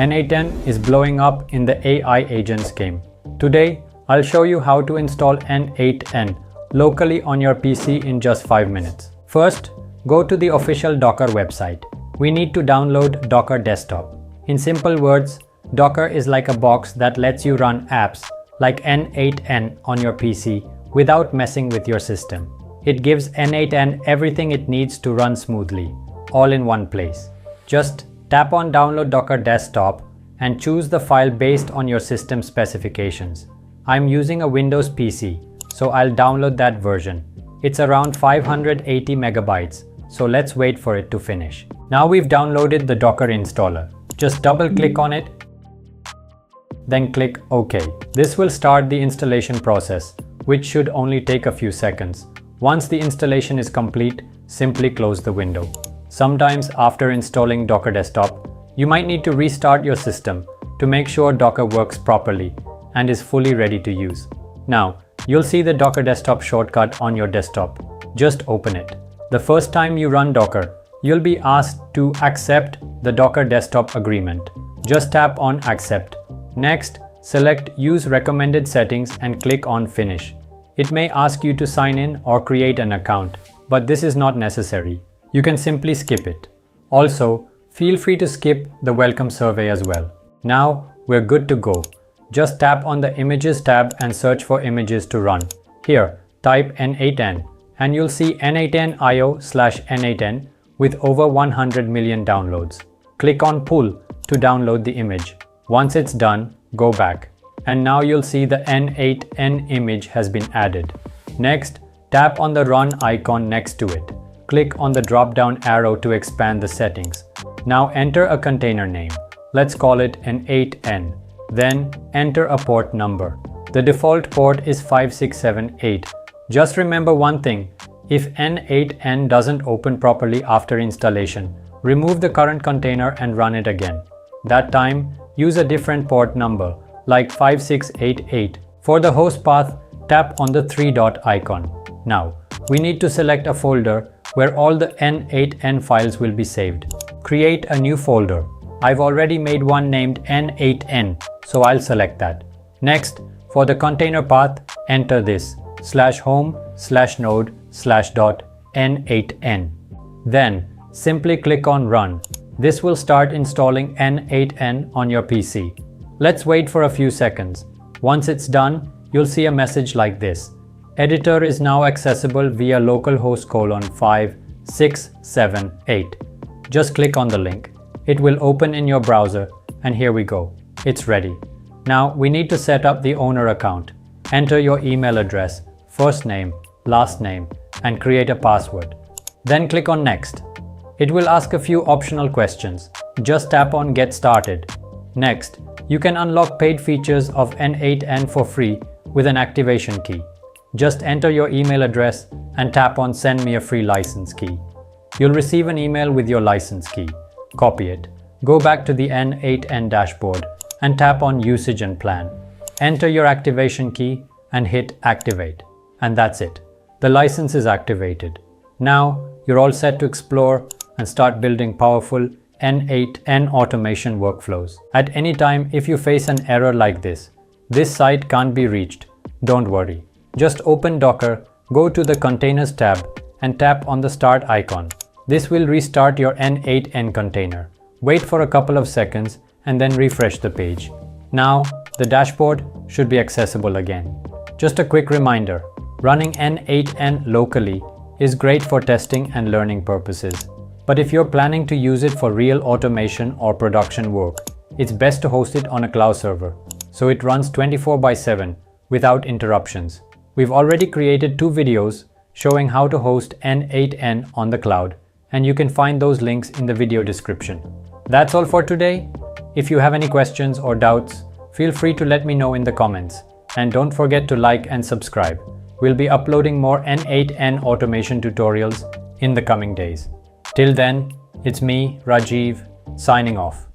N8N is blowing up in the AI agents game. Today, I'll show you how to install N8N locally on your PC in just 5 minutes. First, go to the official Docker website. We need to download Docker Desktop. In simple words, Docker is like a box that lets you run apps like N8N on your PC without messing with your system. It gives N8N everything it needs to run smoothly, all in one place. Just tap on Download Docker Desktop and choose the file based on your system specifications. I'm using a Windows PC, so I'll download that version. It's around 580 megabytes, so let's wait for it to finish. Now we've downloaded the Docker installer. Just double-click on it, then click OK. This will start the installation process, which should only take a few seconds. Once the installation is complete, simply close the window. Sometimes after installing Docker Desktop, you might need to restart your system to make sure Docker works properly and is fully ready to use. Now, you'll see the Docker Desktop shortcut on your desktop. Just open it. The first time you run Docker, you'll be asked to accept the Docker Desktop agreement. Just tap on Accept. Next, select Use Recommended Settings and click on Finish. It may ask you to sign in or create an account, but this is not necessary. You can simply skip it. Also, feel free to skip the welcome survey as well. Now, we're good to go. Just tap on the Images tab and search for images to run. Here, type N8N and you'll see N8N.io/N8N with over 100 million downloads. Click on Pull to download the image. Once it's done, go back. And now you'll see the N8N image has been added. Next, tap on the Run icon next to it. Click on the drop-down arrow to expand the settings. Now enter a container name. Let's call it N8N. Then enter a port number. The default port is 5678. Just remember one thing. If N8N doesn't open properly after installation, remove the current container and run it again. That time, use a different port number, like 5688. For the host path, tap on the 3-dot icon. Now, we need to select a folder where all the N8N files will be saved. Create a new folder. I've already made one named N8N, so I'll select that. Next, for the container path, enter this /home/node/.n8n. Then, simply click on Run. This will start installing N8N on your PC. Let's wait for a few seconds. Once it's done, you'll see a message like this. Editor is now accessible via localhost :5678. Just click on the link. It will open in your browser, and here we go. It's ready. Now we need to set up the owner account. Enter your email address, first name, last name, and create a password. Then click on Next. It will ask a few optional questions. Just tap on Get Started. Next, you can unlock paid features of N8N for free with an activation key. Just enter your email address and tap on Send me a free license key. You'll receive an email with your license key. Copy it. Go back to the N8N dashboard and tap on Usage and Plan. Enter your activation key and hit Activate. And that's it. The license is activated. Now you're all set to explore and start building powerful N8N automation workflows. At any time, if you face an error like this site can't be reached, don't worry. Just open Docker, go to the Containers tab and tap on the Start icon. This will restart your N8N container. Wait for a couple of seconds and then refresh the page. Now, the dashboard should be accessible again. Just a quick reminder, running N8N locally is great for testing and learning purposes. But if you're planning to use it for real automation or production work, it's best to host it on a cloud server, so it runs 24/7 without interruptions. We've already created 2 videos showing how to host N8N on the cloud, and you can find those links in the video description. That's all for today. If you have any questions or doubts, feel free to let me know in the comments. And don't forget to like and subscribe. We'll be uploading more N8N automation tutorials in the coming days. Till then, it's me, Rajiv, signing off.